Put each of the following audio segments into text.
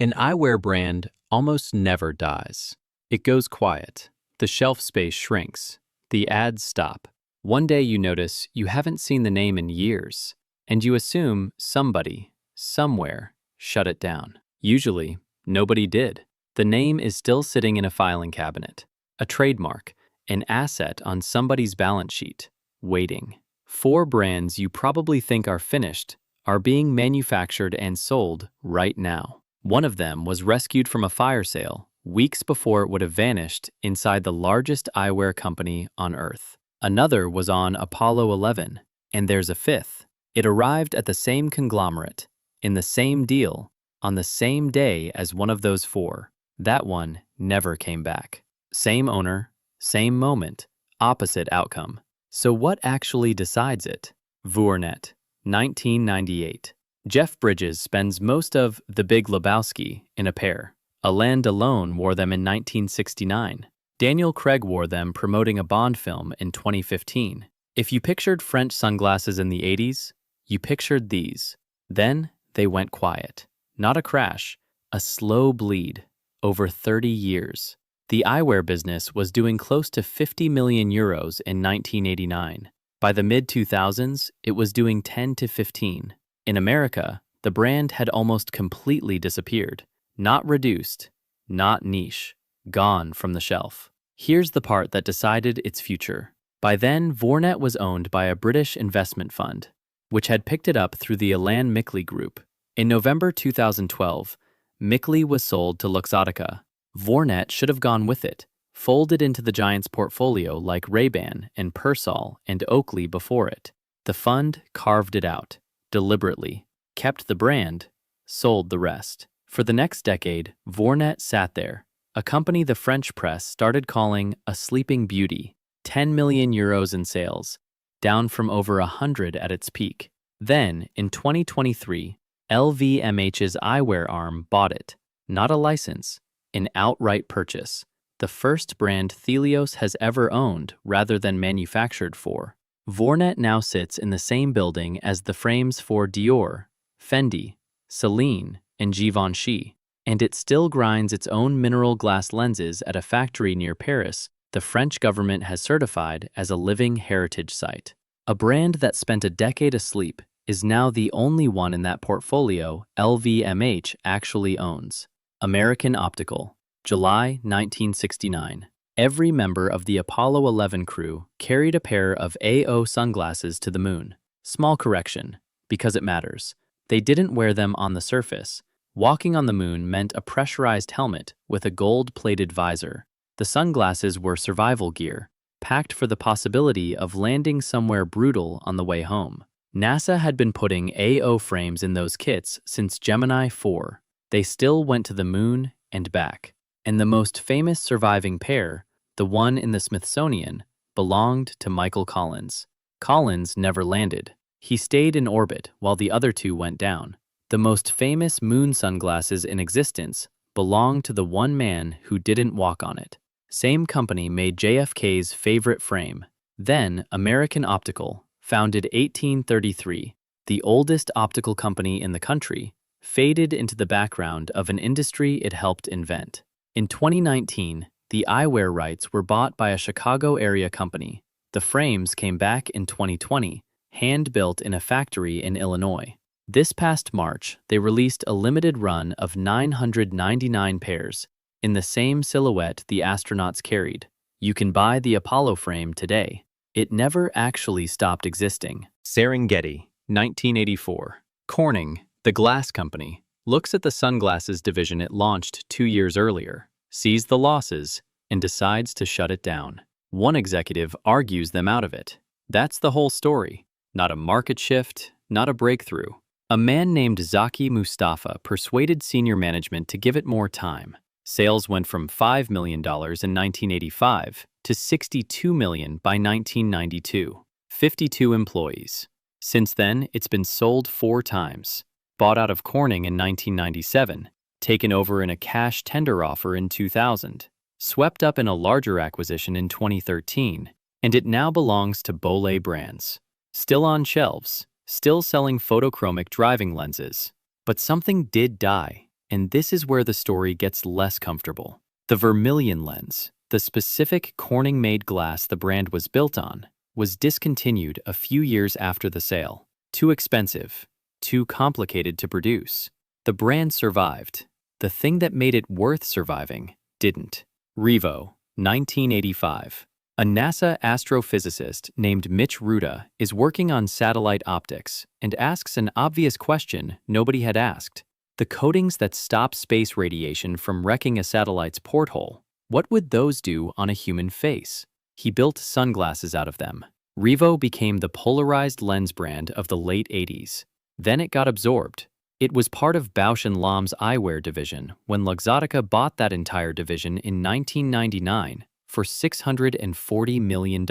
An eyewear brand almost never dies. It goes quiet. The shelf space shrinks. The ads stop. One day you notice you haven't seen the name in years, and you assume somebody, somewhere, shut it down. Usually, nobody did. The name is still sitting in a filing cabinet, a trademark, an asset on somebody's balance sheet, waiting. 4 brands you probably think are finished are being manufactured and sold right now. One of them was rescued from a fire sale weeks before it would have vanished inside the largest eyewear company on Earth. Another was on Apollo 11, and there's a fifth. It arrived at the same conglomerate, in the same deal, on the same day as one of those 4. That one never came back. Same owner, same moment, opposite outcome. So what actually decides it? Vuarnet, 1998. Jeff Bridges spends most of The Big Lebowski in a pair. Alain Delon wore them in 1969. Daniel Craig wore them promoting a Bond film in 2015. If you pictured French sunglasses in the 80s, you pictured these. Then they went quiet. Not a crash, a slow bleed. Over 30 years. The eyewear business was doing close to 50 million euros in 1989. By the mid-2000s, it was doing 10 to 15. In America, the brand had almost completely disappeared. Not reduced, not niche, gone from the shelf. Here's the part that decided its future. By then, Vuarnet was owned by a British investment fund, which had picked it up through the Alain Mickley Group. In November 2012, Mickley was sold to Luxottica. Vuarnet should have gone with it, folded into the giant's portfolio like Ray-Ban and Persol and Oakley before it. The fund carved it out, deliberately, kept the brand, sold the rest. For the next decade, Vuarnet sat there, a company the French press started calling a sleeping beauty, 10 million euros in sales, down from over 100 at its peak. Then, in 2023, LVMH's eyewear arm bought it. Not a license, an outright purchase. The first brand Thelios has ever owned rather than manufactured for. Vuarnet now sits in the same building as the frames for Dior, Fendi, Celine, and Givenchy, and it still grinds its own mineral glass lenses at a factory near Paris the French government has certified as a living heritage site. A brand that spent a decade asleep is now the only one in that portfolio LVMH actually owns. American Optical, July 1969. Every member of the Apollo 11 crew carried a pair of AO sunglasses to the moon. Small correction, because it matters. They didn't wear them on the surface. Walking on the moon meant a pressurized helmet with a gold-plated visor. The sunglasses were survival gear, packed for the possibility of landing somewhere brutal on the way home. NASA had been putting AO frames in those kits since Gemini 4. They still went to the moon and back. And the most famous surviving pair, the one in the Smithsonian, belonged to Michael Collins. Collins never landed. He stayed in orbit while the other 2 went down. The most famous moon sunglasses in existence belong to the one man who didn't walk on it. Same company made JFK's favorite frame. Then American Optical, founded 1833, the oldest optical company in the country, faded into the background of an industry it helped invent. In 2019, the eyewear rights were bought by a Chicago area company. The frames came back in 2020, hand-built in a factory in Illinois. This past March, they released a limited run of 999 pairs in the same silhouette the astronauts carried. You can buy the Apollo frame today. It never actually stopped existing. Serengeti, 1984. Corning, the glass company, looks at the sunglasses division it launched 2 years earlier, sees the losses, and decides to shut it down. One executive argues them out of it. That's the whole story. Not a market shift, not a breakthrough. A man named Zaki Mustafa persuaded senior management to give it more time. Sales went from $5 million in 1985 to $62 million by 1992. 52 employees. Since then, it's been sold 4 times. Bought out of Corning in 1997, taken over in a cash tender offer in 2000, swept up in a larger acquisition in 2013, and it now belongs to Bollé Brands. Still on shelves, still selling photochromic driving lenses. But something did die, And this is where the story gets less comfortable. The vermilion lens, the specific Corning-made glass the brand was built on, was discontinued a few years after the sale. Too expensive, too complicated to produce. The brand survived. The thing that made it worth surviving didn't. Revo, 1985. A NASA astrophysicist named Mitch Ruta is working on satellite optics and asks an obvious question nobody had asked. The coatings that stop space radiation from wrecking a satellite's porthole, what would those do on a human face? He built sunglasses out of them. Revo became the polarized lens brand of the late 80s. Then it got absorbed. It was part of Bausch & Lomb's Eyewear division when Luxottica bought that entire division in 1999 for $640 million.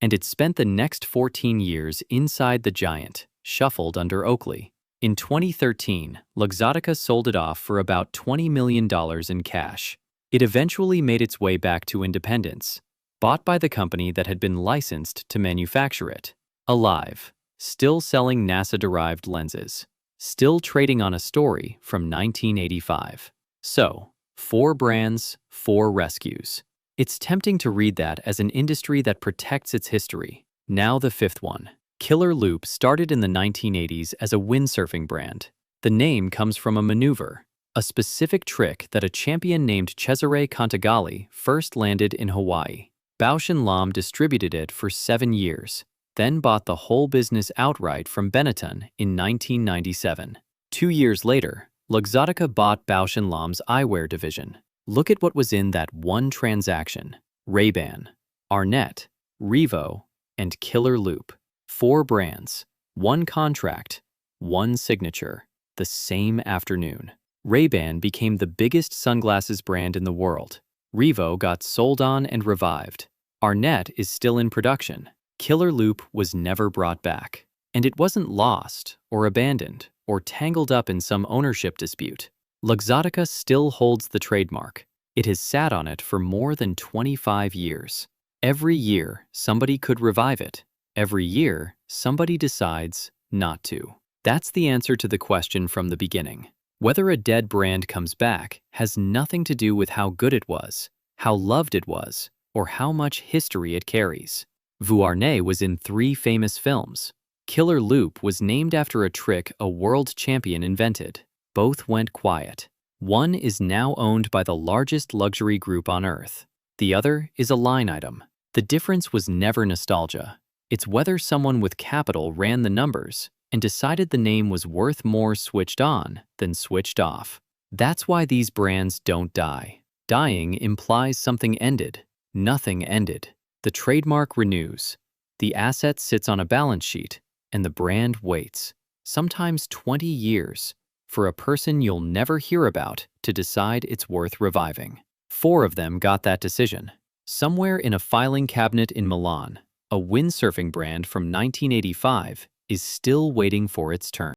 And it spent the next 14 years inside the giant, shuffled under Oakley. In 2013, Luxottica sold it off for about $20 million in cash. It eventually made its way back to independence, bought by the company that had been licensed to manufacture it. Alive, still selling NASA-derived lenses, still trading on a story from 1985. So, 4 brands, 4 rescues. It's tempting to read that as an industry that protects its history. Now the 5th one. Killer Loop started in the 1980s as a windsurfing brand. The name comes from a maneuver, a specific trick that a champion named Cesare Contagali first landed in Hawaii. Bausch & Lomb distributed it for 7 years, then bought the whole business outright from Benetton in 1997. 2 years later, Luxottica bought Bausch & Lomb's Eyewear division. Look at what was in that one transaction. Ray-Ban, Vuarnet, Revo, and Killer Loop. 4 brands, 1 contract, 1 signature, the same afternoon. Ray-Ban became the biggest sunglasses brand in the world. Revo got sold on and revived. Vuarnet is still in production. Killer Loop was never brought back. And it wasn't lost, or abandoned, or tangled up in some ownership dispute. Luxottica still holds the trademark. It has sat on it for more than 25 years. Every year, somebody could revive it. Every year, somebody decides not to. That's the answer to the question from the beginning. Whether a dead brand comes back has nothing to do with how good it was, how loved it was, or how much history it carries. Vuarnet was in 3 famous films. Killer Loop was named after a trick a world champion invented. Both went quiet. One is now owned by the largest luxury group on Earth. The other is a line item. The difference was never nostalgia. It's whether someone with capital ran the numbers and decided the name was worth more switched on than switched off. That's why these brands don't die. Dying implies something ended. Nothing ended. The trademark renews. The asset sits on a balance sheet, and the brand waits, sometimes 20 years, for a person you'll never hear about to decide it's worth reviving. 4 of them got that decision. Somewhere in a filing cabinet in Milan, a windsurfing brand from 1985 is still waiting for its turn.